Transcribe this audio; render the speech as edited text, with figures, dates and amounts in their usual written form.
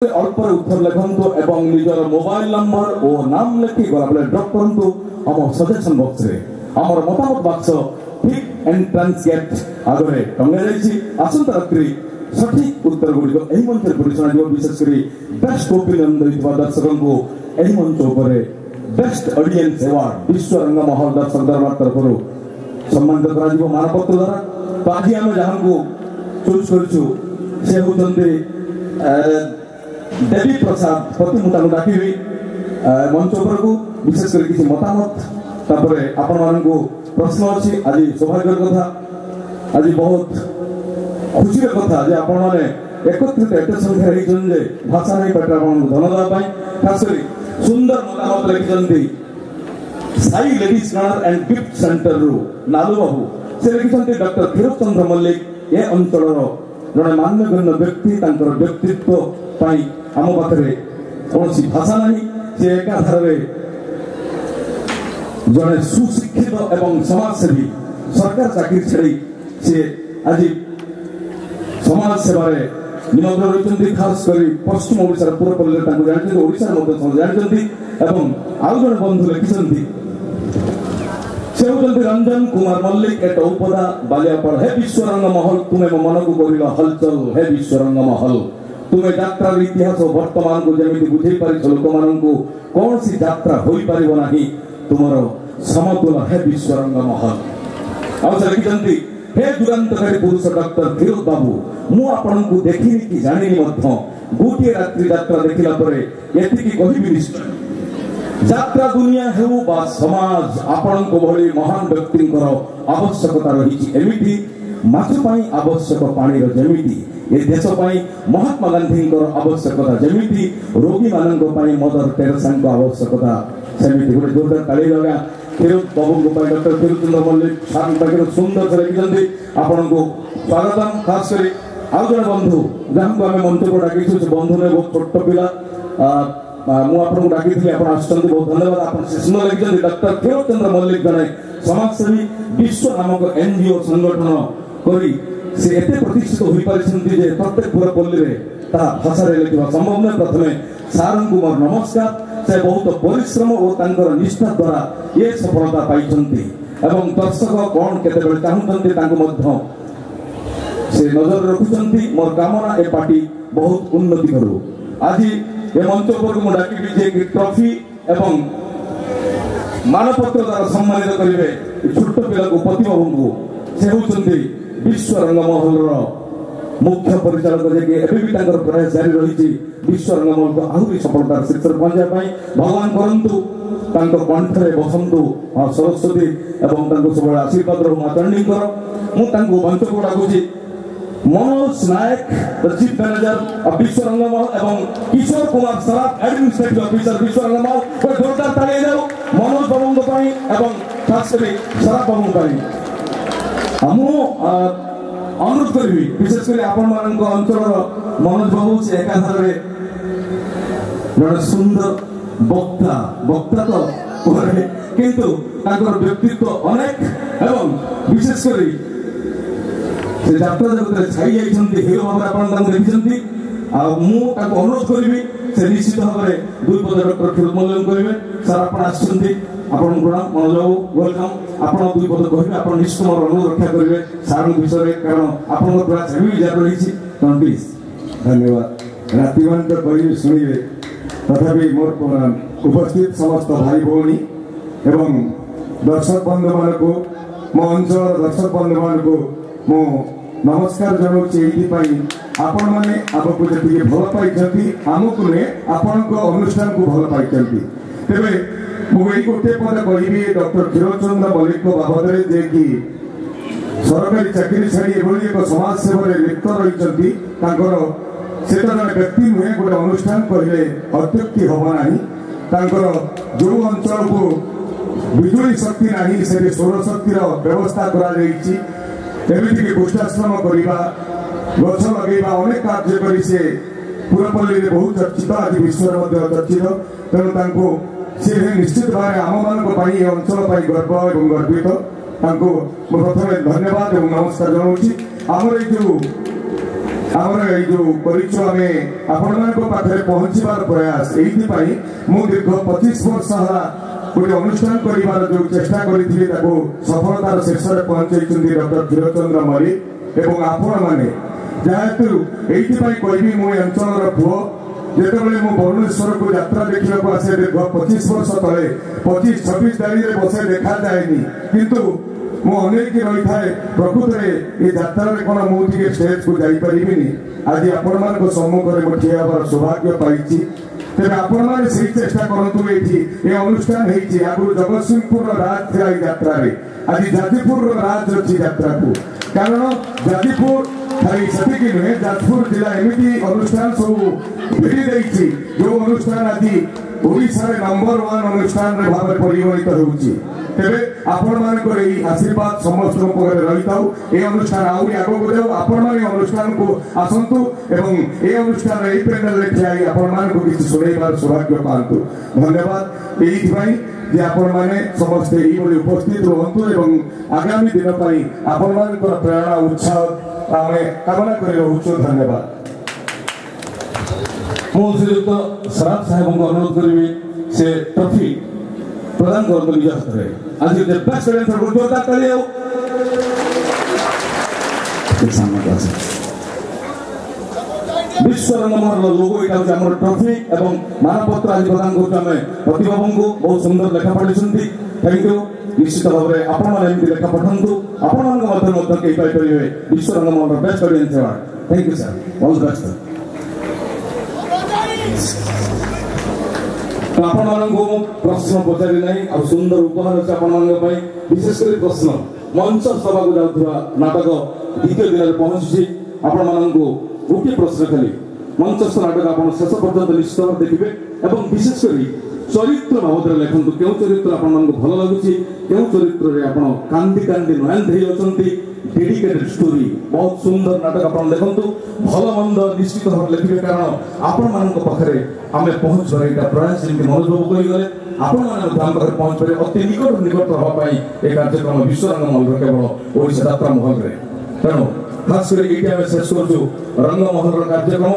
अल्प उत्तर लिखु एवं निजर मोबाइल नंबर और नाम लिखि गला ड्रप करूँ आम सजेसन बक्स रे आमर मतामत बक्स ठीक एंट्रांस गेट आगे टंगाई आसंता रात्रि सठिक उत्तर गुड़िक यही मंच परिचालन विशेषकर बेस्ट ओपिनियन दर्शकों को यही मंच पर बेस्ट ऑडियंस अवार्ड विश्व रंगमहल दर्शक दरबार तरफ सम्मानित कर मानपत्र द्वारा। तो आज आम जहाँ को चूज करूँ से होती देवी प्रसाद प्रति मुझे डाकि मंच को विशेषकर किसी मतामत तापर आपण मान प्रश्न अच्छी आज सौभाग्य कथा आज बहुत खुशी कथा जे आपण मैंने एकत्रित एत संख्या जे भाषा नहीं पाटे धन्यवाद खास कर सुंदर मतामत लिखिं Sai ladies corner and gift centre रु नालू बाबू से लिखिं डॉक्टर क्षीर चंद्र मल्लिक ए अंचल जड़े मान्यगण्य व्यक्ति व्यक्तित्व आम पाखे कौन भाषा नहीं से एकाधार जड़े सुशिक्षित एवं समाजसेवी सरकार चाकरी छाड़ी सी आज समाज सेवार निमग्न रही खास कर पश्चिम ओडिशा पूर्वपल्ली जानते ओडिशा जानते आउ जन बंधु लिखिं से होती रंजन कुमार मल्लिक एट उपदा बालियापाड़ हे विश्वरंग महल तुम्हें मो मन को कर हलचल हे विश्वरंग महल तुम्हें यात्रार इतिहास वर्तमान को जमी बुझे पार लोक मान कौन सी यात्रा हो पार ना तुम समतुल हे विश्वरंग महल आउ लिखिं हे दुरांतकारी पुरुष डॉक्टर क्षीर बाबू मुझे देखी कि जानी गोटे रात्रि यात्रा देखला कहबी निश्चय यात्रा दुनिया हेउ बा समाज आपण भली महान व्यक्ति आवश्यकता रही एमती माछ आवश्यक पानी जमीती ए देश महात्मा गांधी आवश्यकता जमीती रोगी मान मदर टेरेसा आवश्यकता सेमती गोटे जोरदार ताली लगा क्षीर बाबू डॉक्टर क्षीर चंद्र मल्लिक पाखे सुंदर से लिखिं आपण को स्वागतम खास कर आउ जन बंधु जहाँ को आम मंच को डाक बंधु ने बहुत छोट पिला मुझे डाकी बहुत धन्यवाद आप सुंदर लिखिं डॉक्टर क्षीर चंद्र मल्लिक जड़े समाजसेवी विश्व नामक एनजीओ संगठन करी से एत प्रतिष्ठित हो पारे प्रत्येक पूरपल्ली में भाषा लिखा संभव नहीं। प्रथम सार को मोर नमस्कार से बहुत परिश्रम और निष्ठा द्वारा ये सफलता पाई दर्शक कौन केते चाहते से नजर रखुंट मोर कामना ए पार्टी बहुत उन्नति करू। आज ये मंच पर मुझे डाकि ट्रॉफी एवं मानपत्र द्वारा सम्मानित करेंगे छोट पिला प्रतिबाबू को से होती विश्व रंगमहल मुख्य परिचालक जे प्रयास जारी रही विश्व रंगमहल को आहरी सफलतार शीर्ष पहुंचाई भगवान करंतु कंठरे बसंतु माँ सरस्वती एवं सब आशीर्वाद रू माँ चंडी मंच को डाकुची मनोज नायक द चीफ मैनेजर विश्व रंगमहल एवं किशोर कुमार सराफ एडमिनिस्ट्रेटिव ऑफिसर विश्व रंगमहल को जोरदार ताली जाऊ मनोज बाबू एवं खास कर सराफ बाबू अनुरोध करी विशेषकर आपण अंचल मनोज बाबू से एकाधार जड़े सुंदर वक्ता वक्ता तो किंतु व्यक्तित्व अनेक एवं विशेषकर से यात्रा जगत छाई जाइए हिरो भाव आप देखी अनुरोध करी से निश्चित भाव में दुई पद डॉक्टर क्षीर मल्लिक करेंगे सर आप प्रणाम मनोज बाबू वेलकम आप दुई पद कहे आप निश्चित मोर अनुरोध रक्षा करेंगे सार विषय कारण आप प्रयास जारी रही प्लीज धन्यवाद रातिमान तो कह शुणे तथापि मोर उपस्थित समस्त भाई भौणी एवं दर्शक बंधु मान को मो अंचल दर्शक बंधु मान को मो नमस्कार जनाऊँ आपण मैंने आपको जी भल पाई आमको नुहे आपण अनुष्ठान को भल पाई तेरे मुझे गोटे पद कह डॉक्टर क्षीर चंद्र मल्लिक बाबद जे कि सरकारी चाकरी छाड़ी एक समाज सेवा लिप्त रही से जन व्यक्ति नुहे गोटे अनुष्ठान कहले अत्युक्ति हम ना जो अंचल को बिजुली शक्ति ना से सौर शक्तिर व्यवस्था करमिक गोष्ठाश्रम करवा गछ लगेगा अनेक कार्य कर पूरपल्ली में बहुत चर्चित आज विश्व चर्चित तेणु सी निश्चित भाव आम मान अंचल गर्व और गर्वित प्रथम धन्यवाद और नमस्कार जनाऊँ आमर जो ଆମର ଏଇ ଯୋଉ କରିଛୁ ଆମେ ଆପଣମାନଙ୍କ ପାଖରେ ପହଞ୍ଚିବାର ପ୍ରୟାସ ଏଇଥିପାଇଁ ମୁଁ ଦୀର୍ଘ 25 ବର୍ଷ ହେଲା ଗୋଟେ ଅନୁଷ୍ଠାନ କରିବାର ଯୋଉ ଚେଷ୍ଟା କରିଥିଲି ତାକୁ ସଫଳତାର ଶୀର୍ଷରେ ପହଞ୍ଚାଇଛନ୍ତି ଡକ୍ଟର ଧୀରଚନ୍ଦ୍ର ମଲ୍ଲିକ ଏବଂ ଆପଣମାନେ ଯେହେତୁ ଏଇଥିପାଇଁ କହିବି ମୁଁ ଏ ଅଞ୍ଚଳର ପୁଅ ଯେତେବେଳେ ମୁଁ ଭୁବନେଶ୍ୱରକୁ ଯାତ୍ରା ଦେଖିବାକୁ ଆସେ ଦୀର୍ଘ 25 ବର୍ଷ ତଳେ 25-26 ଗାଡ଼ିରେ ବସେ ଦେଖାଯାଏନି କିନ୍ତୁ ମୁଁ ଅନେକ ରହିଥାଏ ପ୍ରକୃତରେ ଏ ଯାତ୍ରାରେ କ'ଣ ମୁଁ ଟିକେ ଷ୍ଟେଜକୁ ଯାଇପାରିବିନି ଆଜି ଆପଣମାନଙ୍କ ସମ୍ମୁଖରେ ମୁଁ ଠିଆ ହେବାର ସୌଭାଗ୍ୟ ପାଇଛି ତେବେ ଆପଣମାନେ ସେଇ ଚେଷ୍ଟା କରନ୍ତୁ ଏଇଠି ଏ ଅନୁଷ୍ଠାନ ହେଇଛି ଆଗରୁ ଜଗତସିଂହପୁରର ରାଜ ଥିଲା ଏଇ ଯାତ୍ରାରେ ଆଜି ଯାଜପୁରର ରାଜ ଅଛି ଯାତ୍ରାକୁ କାରଣ ଯାଜପୁର ଖାଲି ସେତିକି ନୁହେଁ ଯାଜପୁର ଜିଲ୍ଲା ଏମିତି ଅନୁଷ୍ଠାନ ସବୁ ଭିଡ଼ି ଦେଇଛି ଯୋଉ ଅନୁଷ୍ଠାନ ଆଜି ଓଡ଼ିଶାରେ ନମ୍ବର 1 ଅନୁଷ୍ଠାନରେ ଭାବରେ ପରିଗଣିତ ହେଉଛି ତେବେ ଆପଣମାନଙ୍କର ଏଇ ଆଶୀର୍ବାଦ ସମସ୍ତଙ୍କ ପାଖରେ ରହିଥାଉ ଏ ଅନୁଷ୍ଠାନ ଆହୁରି ଆଗକୁ ଯାଉ ଆପଣମାନେ ଅନୁଷ୍ଠାନକୁ ଆସନ୍ତୁ ଏବଂ ଏ ଅନୁଷ୍ଠାନ ଏଇ ପ୍ୟାନେଲରେ ଠିଆ ହୋଇ ଆପଣମାନଙ୍କୁ କିଛି ଶୁଣେଇବାର ସୌଭାଗ୍ୟ ପାଆନ୍ତୁ ଧନ୍ୟବାଦ ଏଇଥିପାଇଁ ଯେ ଆପଣମାନେ ସମସ୍ତେ ଏଇଭଳି ଉପସ୍ଥିତ ରୁହନ୍ତୁ ଏବଂ ଆଗାମୀ ଦିନ ପାଇଁ ଆପଣମାନଙ୍କର ପ୍ରେରଣା ଉତ୍ସାହ ଆମେ କାମନା କରି ରହୁଛୁ ଧନ୍ୟବାଦ ମୁଁ ଶ୍ରୀଯୁକ୍ତ ସରାଫ ସାହେବଙ୍କୁ ଅନୁରୋଧ କରିବି ସେ ଟ୍ରଫି प्रदान करते निज हाथ में आज के बेस्ट डांसर को जोरदार ताली हो विश्व रंगमहल लोगो एटा होची हमर ट्रॉफी एवं मानपत्र आज प्रदान करछु हमें प्रतिभाबन को बहुत सुंदर लेखा पढिसंती थैंक यू निश्चित भाव में आपण माने एमती लेखा पठंतु आपण मान मध्य के पाई परिवे विश्व Rangmahal best audience award thank you sir all the best आपण माननको प्रश्न पचारि नै आ सुंदर उपहार अछि आपण मानक पई विशेष करी प्रश्न मंच सभा को जाउथवा नाटक द्वितीय दिन रे पहुंची आपण माननको गोटे प्रश्न खाली मंचस्थ नाटक आपण शेष पर्यंत निश्चित भाव देखिबे एवं विशेष करी चरित्र बाबद लेखन्तु केउ चरित्र आपण मानक भलो लागुची केउ चरित्र रे आपण कांदी कांदी नयन धै अछंती डेडिकेटेड स्टोरी बहुत सुंदर नाटक आपण देखंतु भलो मंद निश्चित भाव लिखिबे कारण आपण मानक पाखरे आमे पहुंच बरेटा प्रयास जेमि मनोजबाबू कहि गले आपण माने धाम पाखरे पहुंच बरे अति निकट रहा पाई ए कार्यक्रम विश्वरंगमहल केवल ओडिशा यात्रा महल रे तेणु खास करी एटा शेष करछु रंगमहल कार्यक्रम।